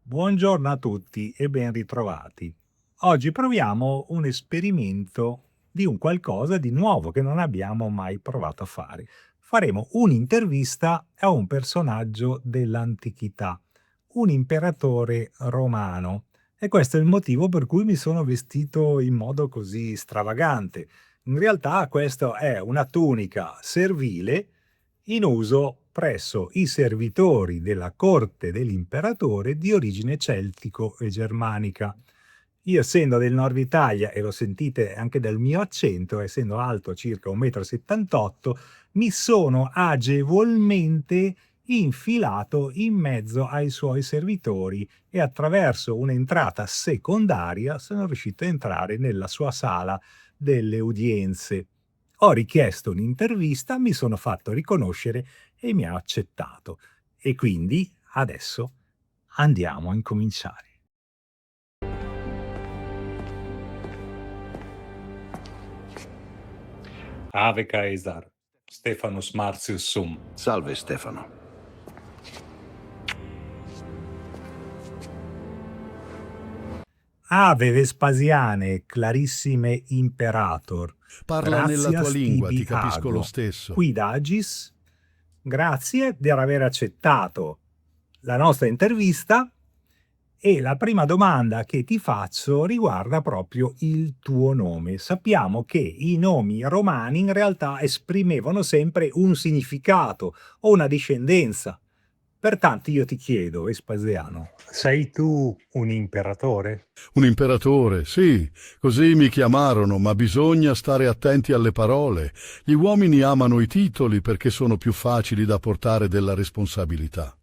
Buongiorno a tutti e ben ritrovati. Oggi proviamo un esperimento di un qualcosa di nuovo che non abbiamo mai provato a fare. Faremo un'intervista a un personaggio dell'antichità, un imperatore romano. E questo è il motivo per cui mi sono vestito in modo così stravagante. In realtà questa è una tunica servile in uso presso i servitori della corte dell'imperatore di origine celtico e germanica. Io, essendo del nord Italia, e lo sentite anche dal mio accento, essendo alto circa 1,78 m, mi sono agevolmente infilato in mezzo ai suoi servitori e attraverso un'entrata secondaria sono riuscito a entrare nella sua sala delle udienze. Ho richiesto un'intervista, mi sono fatto riconoscere e mi ha accettato. E quindi adesso andiamo a incominciare. Ave Caesar, Stephanus Martius Sum. Salve Stefano. Ave Vespasiane, clarissime imperator. Parla nella tua lingua, ti capisco lo ago. stesso. Quid agis? Grazie per aver accettato la nostra intervista. E la prima domanda che ti faccio riguarda proprio il tuo nome. Sappiamo che i nomi romani in realtà esprimevano sempre un significato o una discendenza. Pertanto io ti chiedo, Vespasiano, sei tu un imperatore? Un imperatore, sì, così mi chiamarono, ma bisogna stare attenti alle parole. Gli uomini amano i titoli perché sono più facili da portare della responsabilità.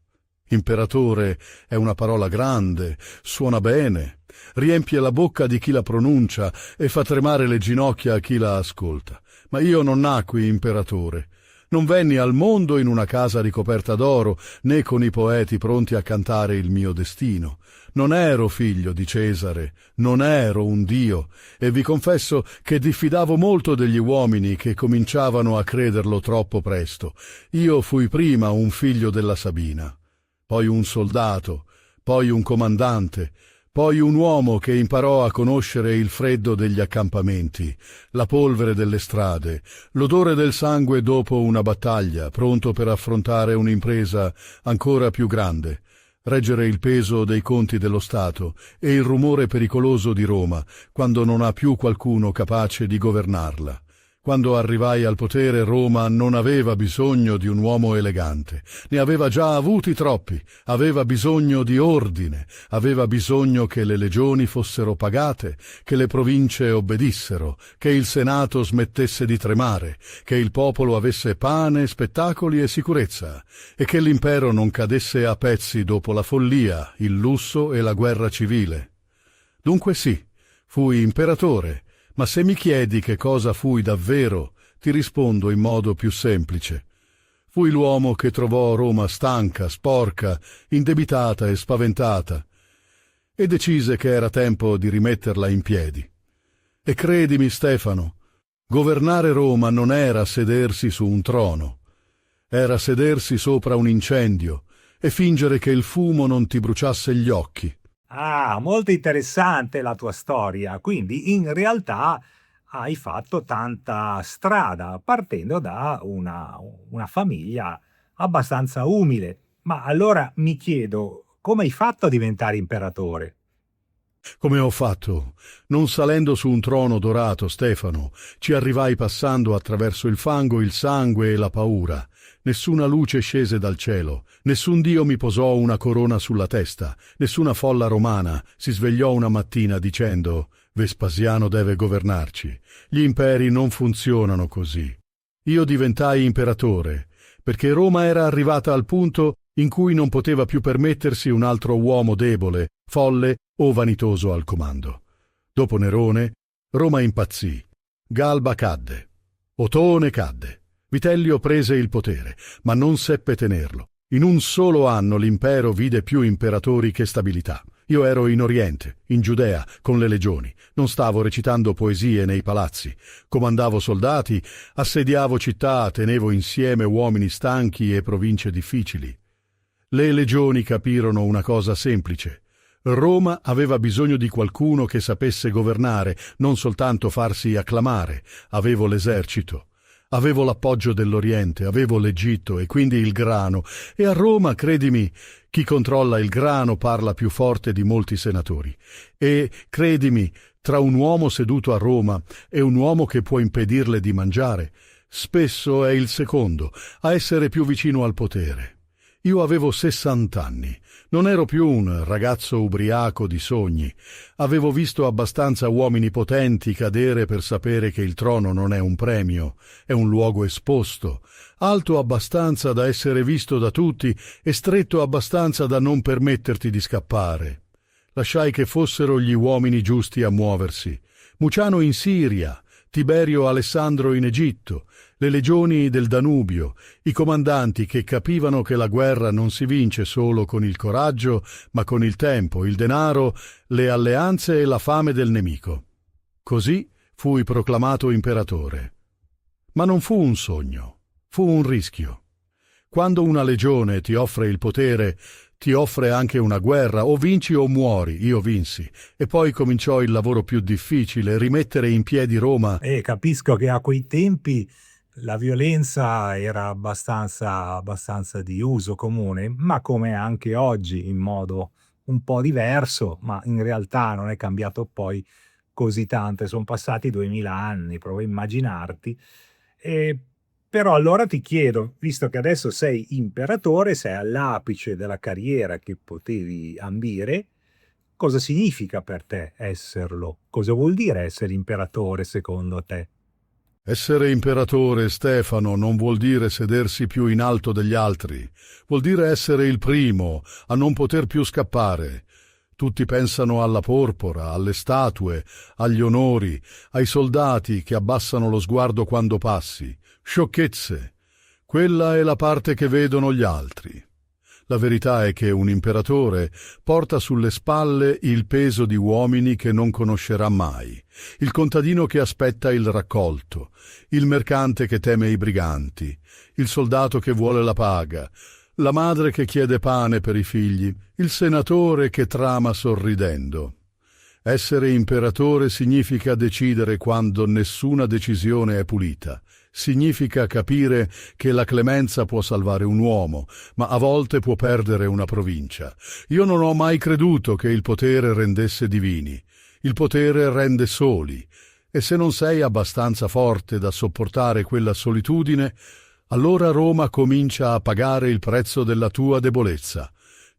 Imperatore è una parola grande, suona bene, riempie la bocca di chi la pronuncia e fa tremare le ginocchia a chi la ascolta. Ma io non nacqui imperatore. Non venni al mondo in una casa ricoperta d'oro, né con i poeti pronti a cantare il mio destino. Non ero figlio di Cesare, non ero un dio, e vi confesso che diffidavo molto degli uomini che cominciavano a crederlo troppo presto. Io fui prima un figlio della Sabina, poi un soldato, poi un comandante, poi un uomo che imparò a conoscere il freddo degli accampamenti, la polvere delle strade, l'odore del sangue dopo una battaglia, pronto per affrontare un'impresa ancora più grande, reggere il peso dei conti dello Stato e il rumore pericoloso di Roma quando non ha più qualcuno capace di governarla. Quando arrivai al potere, Roma non aveva bisogno di un uomo elegante, ne aveva già avuti troppi, aveva bisogno di ordine, aveva bisogno che le legioni fossero pagate, che le province obbedissero, che il Senato smettesse di tremare, che il popolo avesse pane, spettacoli e sicurezza, e che l'impero non cadesse a pezzi dopo la follia, il lusso e la guerra civile. Dunque sì, fui imperatore. Ma se mi chiedi che cosa fui davvero, ti rispondo in modo più semplice. Fui l'uomo che trovò Roma stanca, sporca, indebitata e spaventata, e decise che era tempo di rimetterla in piedi. E credimi, Stefano, governare Roma non era sedersi su un trono, era sedersi sopra un incendio e fingere che il fumo non ti bruciasse gli occhi. Ah, molto interessante la tua storia. Quindi in realtà hai fatto tanta strada partendo da una famiglia abbastanza umile. Ma allora mi chiedo, come hai fatto a diventare imperatore? Come ho fatto? Non salendo su un trono dorato, Stefano, ci arrivai passando attraverso il fango, il sangue e la paura. Nessuna luce scese dal cielo, nessun dio mi posò una corona sulla testa, nessuna folla romana si svegliò una mattina dicendo «Vespasiano deve governarci». Gli imperi non funzionano così. Io diventai imperatore, perché Roma era arrivata al punto in cui non poteva più permettersi un altro uomo debole, folle o vanitoso al comando. Dopo Nerone, Roma impazzì, Galba cadde, Otone cadde. Vitellio prese il potere, ma non seppe tenerlo. In un solo anno l'impero vide più imperatori che stabilità. Io ero in Oriente, in Giudea, con le legioni. Non stavo recitando poesie nei palazzi. Comandavo soldati, assediavo città, tenevo insieme uomini stanchi e province difficili. Le legioni capirono una cosa semplice. Roma aveva bisogno di qualcuno che sapesse governare, non soltanto farsi acclamare. Avevo l'esercito, avevo l'appoggio dell'Oriente, avevo l'Egitto e quindi il grano. E a Roma, credimi, chi controlla il grano parla più forte di molti senatori. E, credimi, tra un uomo seduto a Roma e un uomo che può impedirle di mangiare, spesso è il secondo a essere più vicino al potere. Io avevo 60 anni. Non ero più un ragazzo ubriaco di sogni. Avevo visto abbastanza uomini potenti cadere per sapere che il trono non è un premio, è un luogo esposto, alto abbastanza da essere visto da tutti e stretto abbastanza da non permetterti di scappare. Lasciai che fossero gli uomini giusti a muoversi. Muciano in Siria, Tiberio Alessandro in Egitto, le legioni del Danubio, i comandanti che capivano che la guerra non si vince solo con il coraggio, ma con il tempo, il denaro, le alleanze e la fame del nemico. Così fui proclamato imperatore. Ma non fu un sogno, fu un rischio. Quando una legione ti offre il potere, ti offre anche una guerra, o vinci o muori. Io vinsi. E poi cominciò il lavoro più difficile, rimettere in piedi Roma. Capisco che a quei tempi la violenza era abbastanza di uso comune, ma come anche oggi, in modo un po' diverso, ma in realtà non è cambiato poi così tanto. Son passati 2000 anni, prova a immaginarti. E però allora ti chiedo, visto che adesso sei imperatore, sei all'apice della carriera che potevi ambire, cosa significa per te esserlo? Cosa vuol dire essere imperatore secondo te? Essere imperatore, Stefano, non vuol dire sedersi più in alto degli altri. Vuol dire essere il primo a non poter più scappare. Tutti pensano alla porpora, alle statue, agli onori, ai soldati che abbassano lo sguardo quando passi. Sciocchezze. Quella è la parte che vedono gli altri. La verità è che un imperatore porta sulle spalle il peso di uomini che non conoscerà mai, il contadino che aspetta il raccolto, il mercante che teme i briganti, il soldato che vuole la paga, la madre che chiede pane per i figli, il senatore che trama sorridendo. Essere imperatore significa decidere quando nessuna decisione è pulita. Significa capire che la clemenza può salvare un uomo, ma a volte può perdere una provincia. Io non ho mai creduto che il potere rendesse divini. Il potere rende soli. E se non sei abbastanza forte da sopportare quella solitudine, allora Roma comincia a pagare il prezzo della tua debolezza.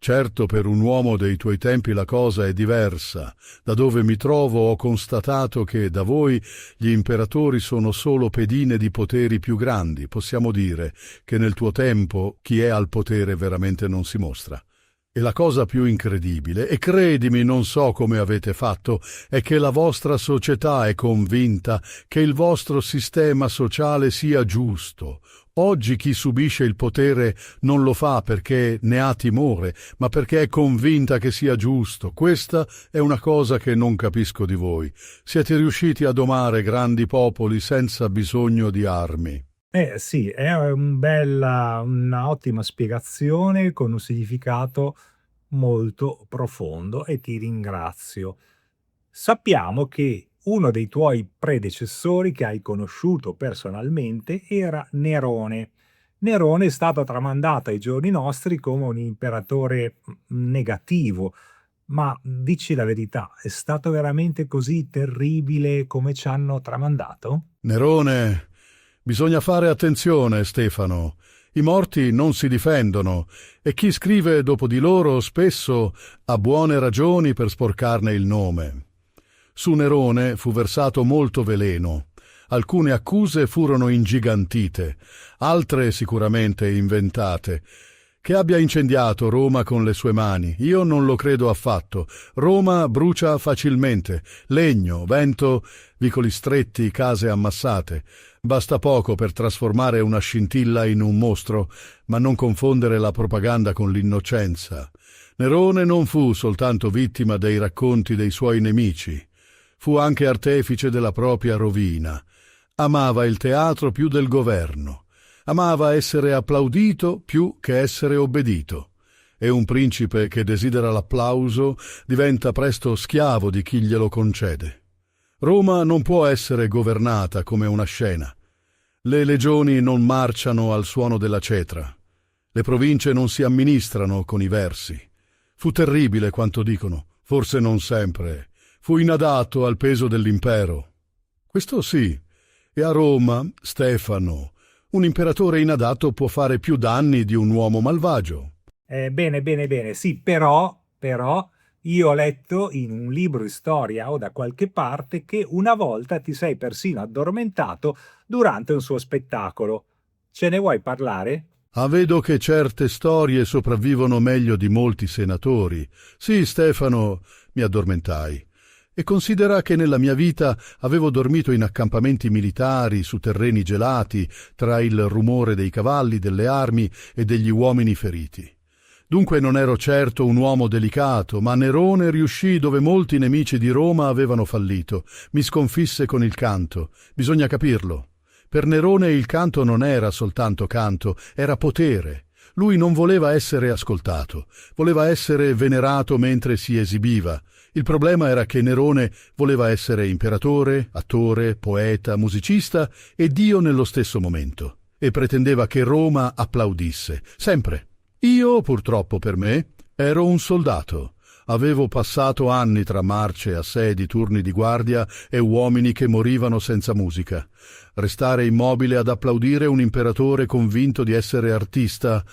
Certo, per un uomo dei tuoi tempi la cosa è diversa. Da dove mi trovo ho constatato che da voi gli imperatori sono solo pedine di poteri più grandi. Possiamo dire che nel tuo tempo chi è al potere veramente non si mostra. E la cosa più incredibile, e credimi non so come avete fatto, è che la vostra società è convinta che il vostro sistema sociale sia giusto. Oggi chi subisce il potere non lo fa perché ne ha timore, ma perché è convinta che sia giusto. Questa è una cosa che non capisco di voi. Siete riusciti a domare grandi popoli senza bisogno di armi. Sì, è una ottima spiegazione con un significato molto profondo e ti ringrazio. Sappiamo che uno dei tuoi predecessori che hai conosciuto personalmente era Nerone. Nerone è stato tramandato ai giorni nostri come un imperatore negativo, ma dici la verità, è stato veramente così terribile come ci hanno tramandato? Nerone, bisogna fare attenzione, Stefano. I morti non si difendono e chi scrive dopo di loro spesso ha buone ragioni per sporcarne il nome. Su Nerone fu versato molto veleno. Alcune accuse furono ingigantite, altre sicuramente inventate. Che abbia incendiato Roma con le sue mani, io non lo credo affatto. Roma brucia facilmente, legno, vento, vicoli stretti, case ammassate. Basta poco per trasformare una scintilla in un mostro, ma non confondere la propaganda con l'innocenza. Nerone non fu soltanto vittima dei racconti dei suoi nemici, fu anche artefice della propria rovina. Amava il teatro più del governo. Amava essere applaudito più che essere obbedito. e un principe che desidera l'applauso diventa presto schiavo di chi glielo concede. Roma non può essere governata come una scena. Le legioni non marciano al suono della cetra. Le province non si amministrano con i versi. Fu terribile quanto dicono, forse non sempre. Fu inadatto al peso dell'impero. Questo sì. E a Roma, Stefano, un imperatore inadatto può fare più danni di un uomo malvagio. Bene, bene, bene, sì, però, io ho letto in un libro di storia o da qualche parte che una volta ti sei persino addormentato durante un suo spettacolo. Ce ne vuoi parlare? Ah, vedo che certe storie sopravvivono meglio di molti senatori. Sì, Stefano, mi addormentai. E considera che nella mia vita avevo dormito in accampamenti militari, su terreni gelati, tra il rumore dei cavalli, delle armi e degli uomini feriti. Dunque non ero certo un uomo delicato, ma Nerone riuscì dove molti nemici di Roma avevano fallito. Mi sconfisse con il canto. Bisogna capirlo. Per Nerone il canto non era soltanto canto, era potere. Lui non voleva essere ascoltato, voleva essere venerato mentre si esibiva. Il problema era che Nerone voleva essere imperatore, attore, poeta, musicista e Dio nello stesso momento. E pretendeva che Roma applaudisse, sempre. Io, purtroppo per me, ero un soldato. Avevo passato anni tra marce, assedi, turni di guardia e uomini che morivano senza musica. Restare immobile ad applaudire un imperatore convinto di essere artista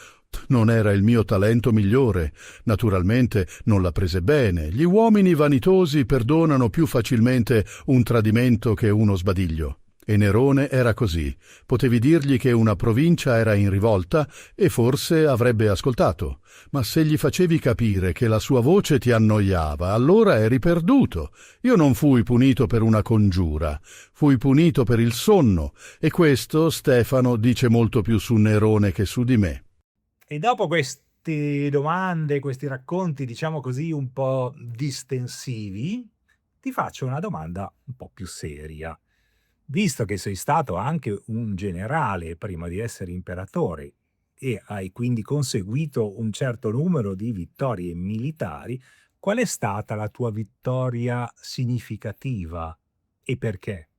non era il mio talento migliore. Naturalmente non la prese bene. Gli uomini vanitosi perdonano più facilmente un tradimento che uno sbadiglio. E Nerone era così. Potevi dirgli che una provincia era in rivolta e forse avrebbe ascoltato. Ma se gli facevi capire che la sua voce ti annoiava, allora eri perduto. Io non fui punito per una congiura, fui punito per il sonno, e questo Stefano dice molto più su Nerone che su di me. E dopo queste domande, questi racconti, diciamo così, un po' distensivi, ti faccio una domanda un po' più seria. Visto che sei stato anche un generale prima di essere imperatore e hai quindi conseguito un certo numero di vittorie militari, qual è stata la tua vittoria significativa e perché?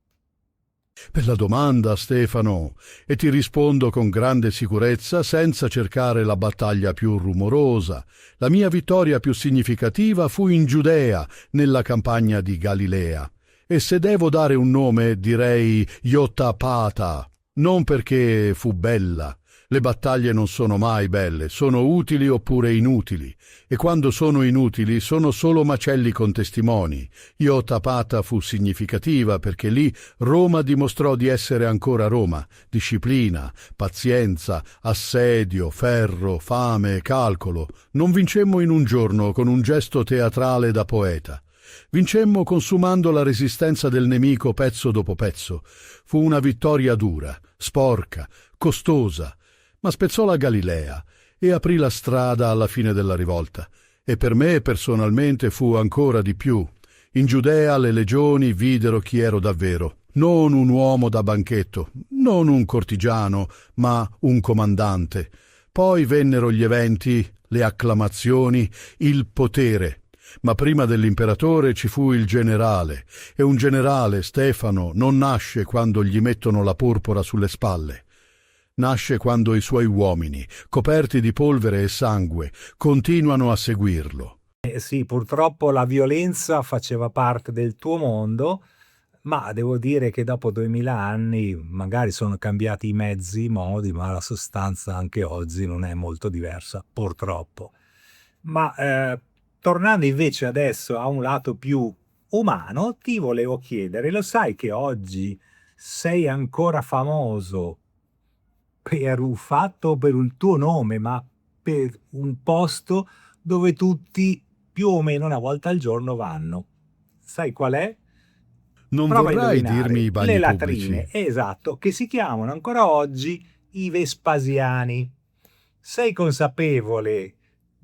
Bella domanda, Stefano, e ti rispondo con grande sicurezza senza cercare la battaglia più rumorosa. La mia vittoria più significativa fu in Giudea, nella campagna di Galilea. E se devo dare un nome, direi Iotapata, non perché fu bella. Le battaglie non sono mai belle, sono utili oppure inutili, e quando sono inutili sono solo macelli con testimoni. Iotapata fu significativa perché lì Roma dimostrò di essere ancora Roma. Disciplina, pazienza, assedio, ferro, fame, calcolo. Non vincemmo in un giorno con un gesto teatrale da poeta. Vincemmo consumando la resistenza del nemico pezzo dopo pezzo. Fu una vittoria dura, sporca, costosa, ma spezzò la Galilea e aprì la strada alla fine della rivolta. E per me personalmente fu ancora di più. In Giudea le legioni videro chi ero davvero. Non un uomo da banchetto, non un cortigiano, ma un comandante. Poi vennero gli eventi, le acclamazioni, il potere. Ma prima dell'imperatore ci fu il generale, e un generale, Stefano, non nasce quando gli mettono la porpora sulle spalle. Nasce quando i suoi uomini, coperti di polvere e sangue, continuano a seguirlo. Sì, purtroppo la violenza faceva parte del tuo mondo, ma devo dire che dopo 2000 anni magari sono cambiati i mezzi, i modi, ma la sostanza anche oggi non è molto diversa, purtroppo. Ma tornando invece adesso a un lato più umano, ti volevo chiedere, lo sai che oggi sei ancora famoso per un fatto, per il tuo nome, ma per un posto dove tutti più o meno una volta al giorno vanno. Sai qual è? Non Prova a vorrai dirmi indovinare. i Le bagni latrine, pubblici. esatto, che si chiamano ancora oggi i Vespasiani. Sei consapevole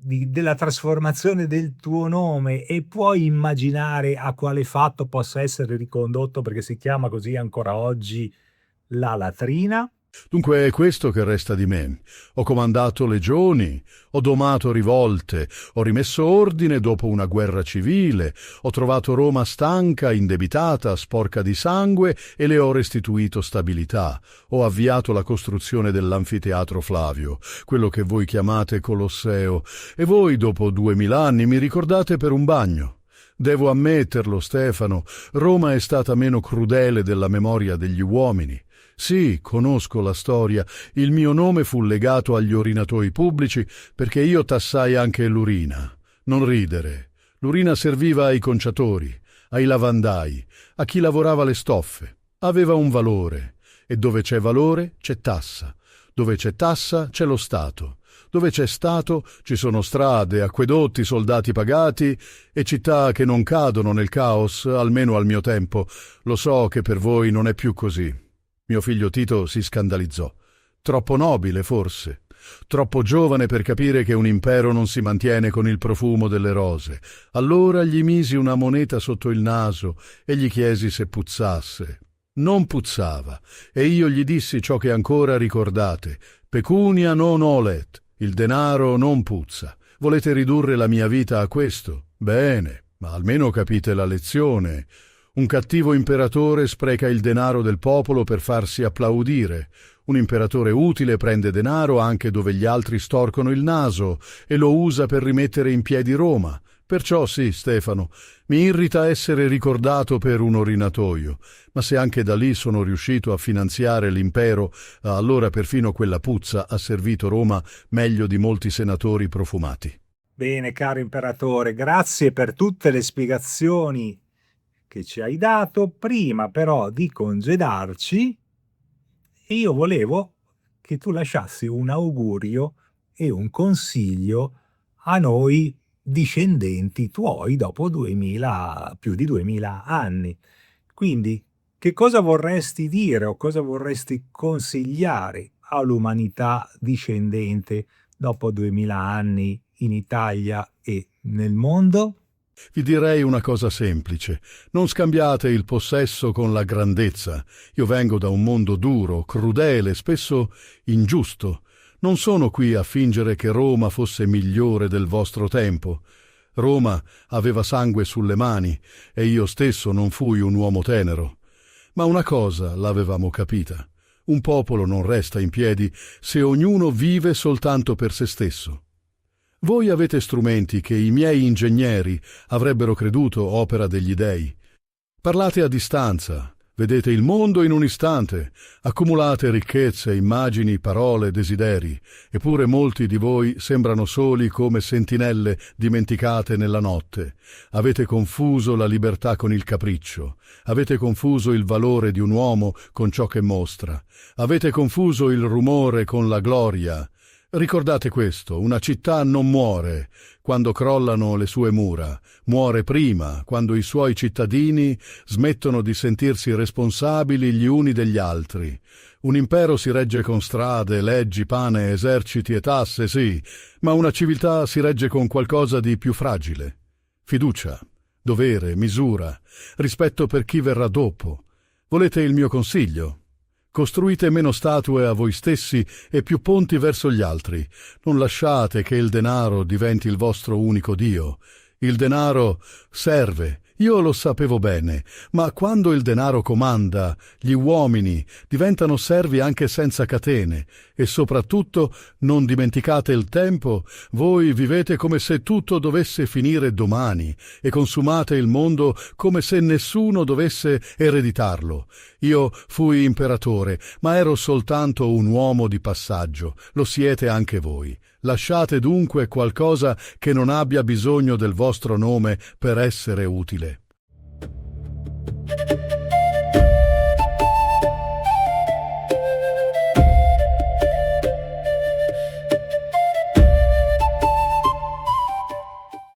della trasformazione del tuo nome e puoi immaginare a quale fatto possa essere ricondotto perché si chiama così ancora oggi la latrina? Dunque è questo che resta di me. Ho comandato legioni, ho domato rivolte, ho rimesso ordine dopo una guerra civile, ho trovato Roma stanca, indebitata, sporca di sangue e le ho restituito stabilità. Ho avviato la costruzione dell'anfiteatro Flavio, quello che voi chiamate Colosseo, e voi dopo 2000 anni mi ricordate per un bagno. Devo ammetterlo, Stefano, Roma è stata meno crudele della memoria degli uomini. Sì, conosco la storia. Il mio nome fu legato agli orinatoi pubblici perché io tassai anche l'urina. Non ridere. L'urina serviva ai conciatori, ai lavandai, a chi lavorava le stoffe. Aveva un valore. E dove c'è valore, c'è tassa. Dove c'è tassa, c'è lo Stato. Dove c'è Stato, ci sono strade, acquedotti, soldati pagati e città che non cadono nel caos, almeno al mio tempo. Lo so che per voi non è più così. Mio figlio Tito si scandalizzò. Troppo nobile, forse. Troppo giovane per capire che un impero non si mantiene con il profumo delle rose. Allora gli misi una moneta sotto il naso e gli chiesi se puzzasse. Non puzzava, e io gli dissi ciò che ancora ricordate. Pecunia non olet. Il denaro non puzza. Volete ridurre la mia vita a questo? Bene, ma almeno capite la lezione. Un cattivo imperatore spreca il denaro del popolo per farsi applaudire. Un imperatore utile prende denaro anche dove gli altri storcono il naso e lo usa per rimettere in piedi Roma. Perciò sì, Stefano, mi irrita essere ricordato per un orinatoio, ma se anche da lì sono riuscito a finanziare l'impero, allora perfino quella puzza ha servito Roma meglio di molti senatori profumati. Bene, caro imperatore, grazie per tutte le spiegazioni che ci hai dato. Prima però di congedarci, io volevo che tu lasciassi un augurio e un consiglio a noi discendenti tuoi dopo più di 2000 anni. Quindi, che cosa vorresti dire o cosa vorresti consigliare all'umanità discendente dopo 2000 anni in Italia e nel mondo? Vi direi una cosa semplice. Non scambiate il possesso con la grandezza. Io vengo da un mondo duro, crudele, spesso ingiusto. Non sono qui a fingere che Roma fosse migliore del vostro tempo. Roma aveva sangue sulle mani e io stesso non fui un uomo tenero. Ma una cosa l'avevamo capita. Un popolo non resta in piedi se ognuno vive soltanto per se stesso. Voi avete strumenti che i miei ingegneri avrebbero creduto opera degli dei. Parlate a distanza, vedete il mondo in un istante, accumulate ricchezze, immagini, parole, desideri, eppure molti di voi sembrano soli come sentinelle dimenticate nella notte. Avete confuso la libertà con il capriccio, avete confuso il valore di un uomo con ciò che mostra, avete confuso il rumore con la gloria. Ricordate questo, una città non muore quando crollano le sue mura, muore prima quando i suoi cittadini smettono di sentirsi responsabili gli uni degli altri. Un impero si regge con strade, leggi, pane, eserciti e tasse, sì, ma una civiltà si regge con qualcosa di più fragile. Fiducia, dovere, misura, rispetto per chi verrà dopo. Volete il mio consiglio? Costruite meno statue a voi stessi e più ponti verso gli altri. Non lasciate che il denaro diventi il vostro unico Dio. Il denaro serve, io lo sapevo bene, ma quando il denaro comanda, gli uomini diventano servi anche senza catene e soprattutto non dimenticate il tempo, voi vivete come se tutto dovesse finire domani e consumate il mondo come se nessuno dovesse ereditarlo. Io fui imperatore, ma ero soltanto un uomo di passaggio, lo siete anche voi. Lasciate dunque qualcosa che non abbia bisogno del vostro nome per essere utile.